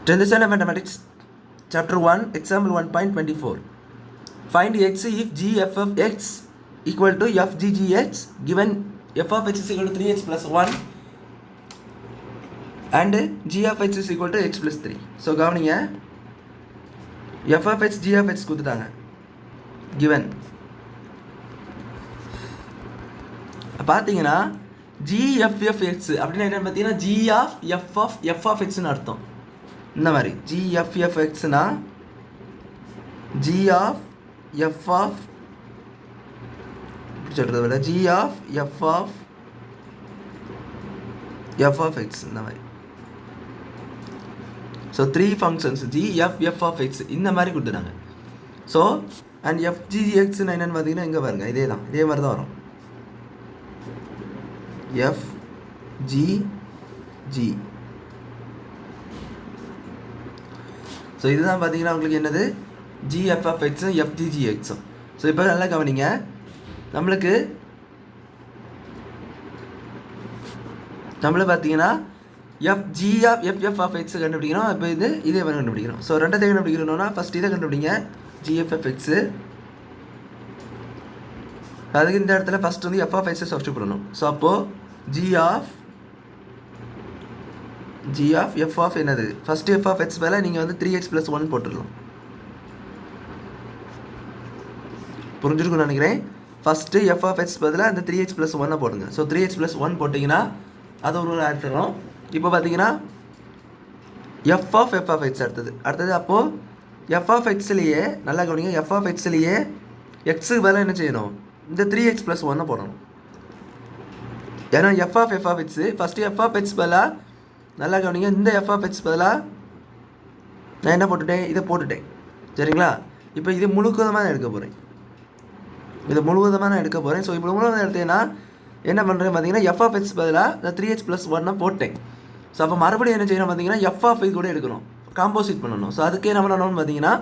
10th standard mathematics chapter 1 example 1.24. Find x if g f of x equal to f g g x given f of x is equal to 3x plus 1 and g of x is equal to x plus 3. So கவனிங்க f of x g of x கொடுத்துட்டாங்க given பார்த்தீங்கன்னா g f f x அப்படின்னா என்ன பார்த்தீங்கன்னா g of f of x ன்னு அர்த்தம். இந்த மாதிரி g f f x னா g of f of சொல்றது விட g of f of x இந்த மாதிரி. So 3 functions g f f of x இந்த மாதிரி கொடுத்துட்டாங்க. So and f g g x என்னன்னு பார்த்தீங்கன்னா இங்கே பாருங்க இதே மாதிரி தான் வரும். f g g. ஸோ இதுதான் பார்த்தீங்கன்னா உங்களுக்கு என்னது g f of x f g g x. So இப்போ நல்லா கவனிங்க, நம்மளுக்கு பார்த்தீங்கன்னா f g of f f of x கண்டுபிடிக்கணும். இப்போ இதே மாதிரி கண்டுபிடிக்கணும். ஸோ ரெண்டாவது கண்டுபிடிக்கணும்னா ஃபஸ்ட் இதை கண்டுபிடிங்க g f f x. அதுக்கு இந்த இடத்துல ஃபஸ்ட் வந்து f of x சப்ஸ்டிட்யூட் பண்ணணும். ஸோ அப்போது g of f of என்னது ஃபஸ்ட் f of x மேலே நீங்கள் வந்து 3x plus 1 போட்டுடலாம். புரிஞ்சிருக்குன்னு நினைக்கிறேன். ஃபஸ்ட்டு f of x பதிலாக அந்த 3x plus 1 போடுங்க. ஸோ 3x plus 1 போட்டிங்கன்னா அது ஒரு ஆன்சர் வரும். இப்போ பார்த்தீங்கன்னா f of x அடுத்தது அப்போது f of xலேயே நல்லா கவனிங்க, f of xலேயே எக்ஸுக்கு பதிலாக என்ன செய்யணும், இந்த 3x plus 1 போடணும். ஏன்னா f of x first f of x பதிலாக நல்லா கவனிங்க, இந்த f of x பதிலாக நான் என்ன போட்டுட்டேன், இதை போட்டுட்டேன் சரிங்களா. இப்போ இது முழுவதுமாக நான் எடுக்க போகிறேன். ஸோ இப்போ முழுவதும் எடுத்தேன்னா என்ன பண்ணுறேன் பார்த்தீங்கன்னா f of x பதிலாக இந்த 3x plus 1 போட்டேன். ஸோ அப்போ மறுபடியும் என்ன செய்யணும் பார்த்தீங்கன்னா f of x கூட எடுக்கணும், காம்போசிட் பண்ணணும். ஸோ அதுக்கே என்ன பண்ணணும்னு பார்த்தீங்கன்னா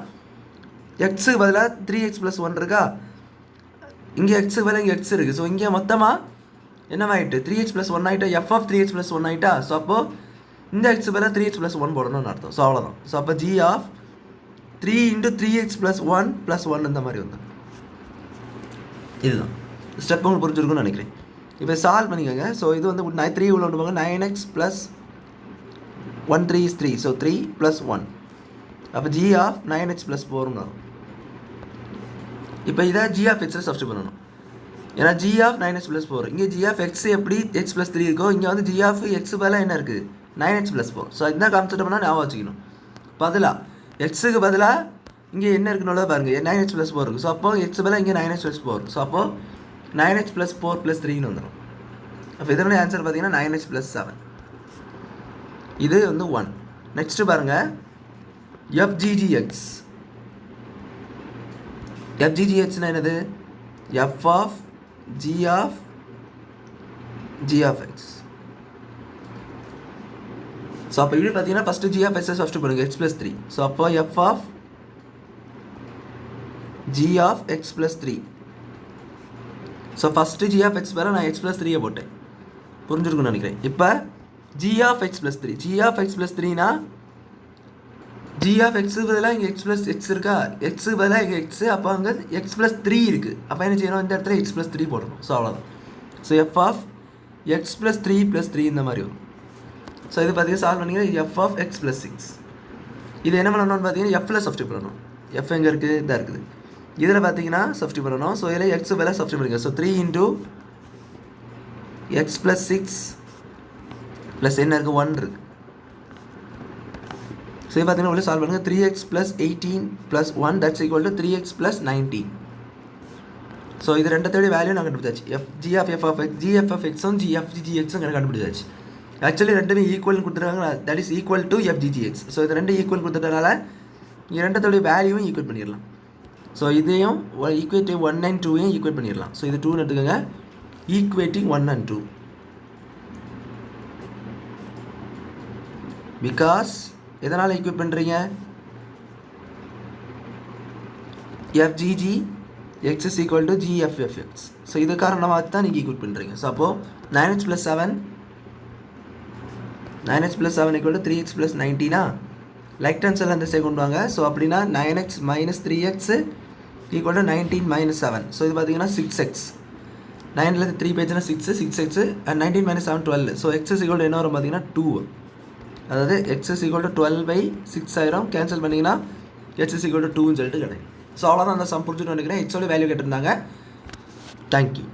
எக்ஸுக்கு பதிலாக 3x plus 1 இருக்கா, இங்கே எக்ஸுக்கு பதிலாக இங்கே எக்ஸ் இருக்குது. ஸோ இங்கே மொத்தமாக என்னவாயிட்டு 3x plus 1 ஆகிட்டா, f of 3x plus 1 ஆகிட்டா. ஸோ அப்போது இந்த எக்ஸ் பதிலாக 3x plus 1 போடணும்னு அர்த்தம். ஸோ அவ்வளோதான். ஸோ அப்போ g of 3 into 3x plus 1 plus 1 இந்த மாதிரி வந்து இதுதான் ஸ்டெப் உங்களுக்கு புரிஞ்சிருக்குன்னு நினைக்கிறேன். இப்போ சால்வ் பண்ணிக்கோங்க. ஸோ இது வந்து 3 உள்ள ஒன்று போங்க, 9x plus 1 3 is 3. So 3 plus 1 அப்போ g of 9x plus 4ன்னு வரும். இப்போ இதை g of x சப்ஸ்டிட்யூட் பண்ணணும். ஏன்னா g of 9x plus 4 இங்கே g of x எப்படி x plus 3 இருக்கோ, இங்கே வந்து g of x பதிலாக என்ன இருக்குது 9x plus 4. ஸோ இதுதான் கான்செப்ட் பண்ணால் ஞாபகம் வச்சுக்கணும். பதிலாக எக்ஸுக்கு பதிலாக இங்கே என்ன இருக்குன்னு பாருங்கள், 9x plus 4 இருக்குது. ஸோ அப்போது எக்ஸ் பதிலாக இங்கே 9x plus 4. ஸோ அப்போது 9x plus 4 plus 3ன்னு வந்துடும். அப்போ இதனுடைய ஆன்சர் பார்த்தீங்கன்னா 9x plus 7. இது வந்து 1. நெக்ஸ்ட்டு பாருங்கள் FGGX. FGGXனா என்னது, f of g of x. So அப்போ இப்படி பார்த்தீங்கன்னா first g of x substitute பண்ணுங்கள் x plus 3. ஸோ அப்போ f of g of x plus 3. So first g of x பேர நான் x plus 3 போட்டேன், புரிஞ்சிருக்குன்னு நினைக்கிறேன். இப்போ g of x plus 3, g of x plus 3னா g of x பதிலாக இங்கே x plus x இருக்கா, x பதிலாக இங்கே x, அப்போ அங்கே x plus 3 இருக்குது. அப்போ என்ன செய்யணும், இந்த இடத்துல x plus 3 போடணும். ஸோ அவ்வளோதான். So f of x plus 3 plus 3 இந்த மாதிரி வரும். ஸோ இது பார்த்தீங்கன்னா சால்வ் பண்ணிங்கன்னா f of x plus 6. இது என்ன பண்ணணும்னு பார்த்தீங்கன்னா fல சப்ஸ்டிட்யூட் பண்ணணும். f எங்கே இருக்குது, இதாக இருக்குது. இதில் பார்த்தீங்கன்னா சப்ஸ்டிட்யூட் பண்ணணும். ஸோ இதில் x பதிலாக சப்ஸ்டிட்யூட் பண்ணிக்க. So 3 into x plus 6 plus என்ன இருக்குது 1 இருக்குது. ஸோ இது பார்த்தீங்கன்னா உள்ள சால்வ் பண்ணுங்கள். 3x plus 18 plus 1 that's equal to 3x plus 19. So இது ரெண்டத்தோடைய வேல்யூ நான் கண்டுபிடிச்சாச்சு. g of f of x, g f of x g f g x கண்டுபிடிச்சாச்சு. ஆக்சுவலி ரெண்டுமே ஈக்குவல்னு கொடுத்துருக்காங்க, that is equal to f g g x. So இது ரெண்டு equal கொடுத்துட்டனால இது ரெண்டத்தோடைய வேல்யூவும் ஈக்குவேட் பண்ணிடலாம். ஸோ இதையும் ஈக்குவேட்டிங் 1 and 2யும் ஈக்குவேட் பண்ணிடலாம். ஸோ இது 2ன்னு எடுத்துக்கோங்க, ஈக்குவேட்டிங் 1 and 2. பிகாஸ் எதனால் ஈக்குவேட் பண்ணுறீங்க, FGG x is equal to g f f x. So இது காரணமாக தான் நீங்கள் ஈக்குவேட் பண்ணுறீங்க. ஸோ அப்போது 9x plus 7 equal to 3x plus 19. Like terms எல்லாம் இந்த சைடு கொண்டு வாங்க. ஸோ அப்படின்னா 9x minus 3x equal to 19 minus 7. So இது பார்த்தீங்கன்னா 6x. 9லேருந்து 3 போயிடுச்சுன்னா 6x and 19 minus 7 12. So x is equal to என்ன வரும் பார்த்தீங்கன்னா 2. அதாவது x இஸ் ஈக்குவல் டு 12/6 ஆயிரும். கேன்சல் பண்ணிங்கன்னா x இஸ் ஈக்குவல் டு 2ன்னு சொல்லிட்டு கிடைக்கும். ஸோ அவ்வளோதான் அந்த சம் புரிஞ்சுட்டு நினைக்கிறேன். எக்ஸோட வேல்யூ கேட்டிருந்தாங்க. தேங்க்யூ.